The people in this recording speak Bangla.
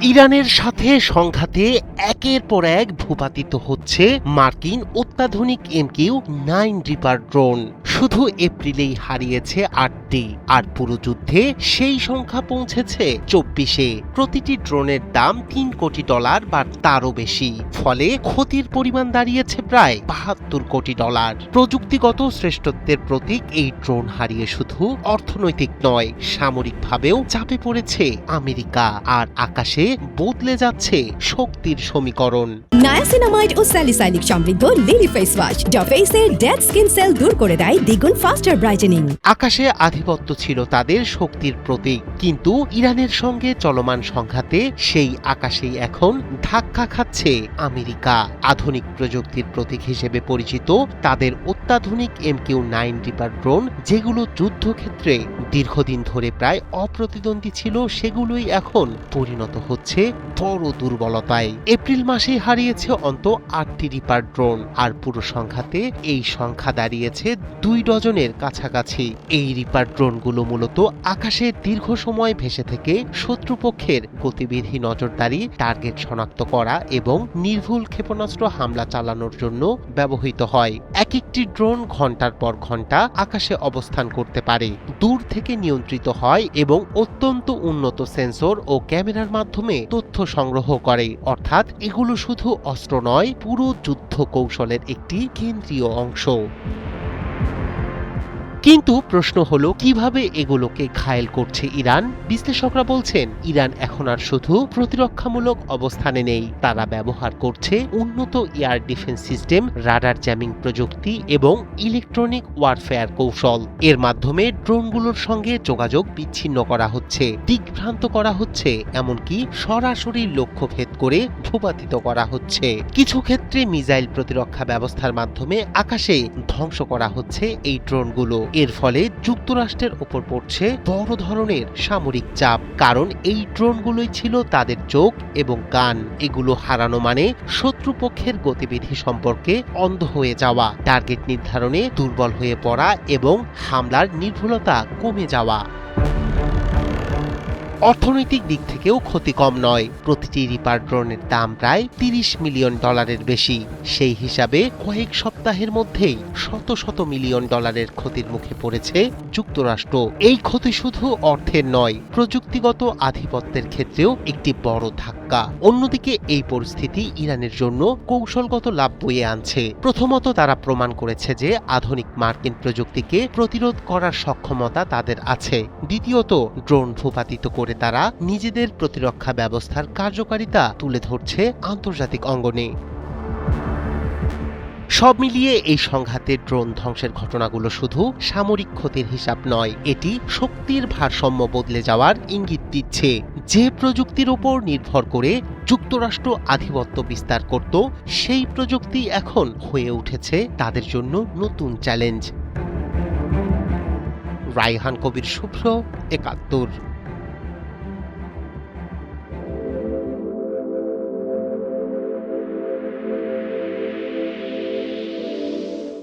ইরানের সাথে সংঘাতে একের পর এক ভূপাতিত হচ্ছে মার্কিন অত্যাধুনিক MQ-9 রিপার ড্রোন। শুধু এপ্রিলেই হারিয়েছে 8টি, আর পুরো যুদ্ধে সেই সংখ্যা পৌঁছেছে 24-এ। প্রতিটি ড্রোনের দাম $3 কোটি বা তারও বেশি, ফলে ক্ষতির পরিমাণ দাঁড়িয়েছে প্রায় $72 কোটি। প্রযুক্তিগত শ্রেষ্ঠত্বের প্রতীক এই ড্রোন হারিয়ে শুধু অর্থনৈতিক নয়, সামরিকভাবেও চাপে পড়েছে আমেরিকা, আর আকাশে বদলে যাচ্ছে শক্তির সমীকরণ। নায়াসিনামাইড ও স্যালিসাইলিক সমৃদ্ধ লিলি ফেস ওয়াশ যা ফেসের ডেড স্কিন সেল দূর করে দেয় দ্বিগুণ ফাস্টার ব্রাইটেনিং। আকাশে আধিপত্য ছিল তাদের শক্তির প্রতীক, কিন্তু ইরানের সঙ্গে চলমান সংঘাতে সেই আকাশেই এখন ধাক্কা খাচ্ছে আমেরিকা। আধুনিক প্রযুক্তির প্রতীক হিসেবে পরিচিত তাদের অত্যাধুনিক MQ-9 রিপার ড্রোন, যেগুলো যুদ্ধক্ষেত্রে দীর্ঘদিন ধরে প্রায় অপ্রতিদ্বন্দ্বী ছিল, সেগুলোই এখন পরিণত হচ্ছে বড় দুর্বলতায়। এপ্রিল মাসে হারিয়েছে অন্তত 8টি রিপার ড্রোন, আর পুরো সংখ্যাতে এই সংখ্যা দাঁড়িয়েছে 2 ডজনের কাছাকাছি। এই রিপার ড্রোনগুলো মূলত আকাশে দীর্ঘ সময় ভেসে থেকে শত্রুপক্ষের গতিবিধি নজরদারি, টার্গেট শনাক্ত করা এবং নির্ভুল ক্ষেপণাস্ত্র হামলা চালানোর জন্য ব্যবহৃত হয়। এক একটি ড্রোন ঘন্টার পর ঘন্টা আকাশে অবস্থান করতে পারে, দূর থেকে নিয়ন্ত্রিত হয় এবং অত্যন্ত উন্নত সেন্সর ও ক্যামেরার মাধ্যমে তথ্য সংগ্রহ করে। অর্থাৎ এগুলো শুধু অস্ত্র নয়, পুরো যুদ্ধ কৌশলের একটি কেন্দ্রীয় অংশ। কিন্তু প্রশ্ন হলো, কিভাবে এগুলোকে ঘায়েল করছে ইরান? বিশ্লেষকরা বলছেন, ইরান এখন আর শুধু প্রতিরক্ষামূলক অবস্থানে নেই, তারা ব্যবহার করছে উন্নত air defence system, radar jamming প্রযুক্তি এবং ইলেকট্রনিক ওয়ারফেয়ার কৌশল। এর মাধ্যমে ড্রোনগুলোর সঙ্গে যোগাযোগ বিচ্ছিন্ন করা হচ্ছে, দিকভ্রান্ত করা হচ্ছে, এমনকি সরাসরি লক্ষ্য ভেদ করে ভূপাতিত করা হচ্ছে। কিছু ক্ষেত্রে মিসাইল প্রতিরক্ষা ব্যবস্থার মাধ্যমে আকাশে ধ্বংস করা হচ্ছে এই ড্রোনগুলো। এর ফলে যুক্তরাষ্ট্রের ওপর পড়ছে বড় ধরনের সামরিক চাপ, কারণ এই ড্রোনগুলোই ছিল তাদের চোখ এবং কান। এগুলো হারানো মানে শত্রুপক্ষের গতিবিধি সম্পর্কে অন্ধ হয়ে যাওয়া, টার্গেট নির্ধারণে দুর্বল হয়ে পড়া এবং হামলার নির্ভুলতা কমে যাওয়া। অর্থনৈতিক দিক থেকেও ক্ষতি কম নয়। প্রতিটি রিপার ড্রোনের দাম প্রায় $30 মিলিয়ন বেশি। সেই হিসাবে কয়েক সপ্তাহের মধ্যেই শত শত মিলিয়ন ডলারের ক্ষতির মুখে পড়েছে যুক্তরাষ্ট্র। এই ক্ষতি শুধু অর্থের নয়, প্রযুক্তিগত আধিপত্যের ক্ষেত্রেও একটি বড় ধাক্কা। অন্যদিকে এই পরিস্থিতি ইরানের জন্য কৌশলগত লাভ বয়ে আনছে। প্রথমত, তারা প্রমাণ করেছে যে আধুনিক মার্কিন প্রযুক্তিকে প্রতিরোধ করার সক্ষমতা তাদের আছে। দ্বিতীয়ত, ড্রোন ভূপাতিত করে তারা নিজেদের প্রতিরক্ষা ব্যবস্থার কার্যকারিতা তুলে ধরছে আন্তর্জাতিক অঙ্গনে। সব মিলিয়ে এই সংঘাতে ড্রোন ধ্বংসের ঘটনাগুলো শুধু সামরিক ক্ষতির হিসাব নয়, এটি শক্তির ভারসাম্য বদলে যাওয়ার ইঙ্গিত দিচ্ছে। যে প্রযুক্তির উপর নির্ভর করে যুক্তরাষ্ট্র আধিপত্য বিস্তার করত, সেই প্রযুক্তি এখন হয়ে উঠেছে তাদের জন্য নতুন চ্যালেঞ্জ। রায়হান কবির, শুভ্র, ৭১।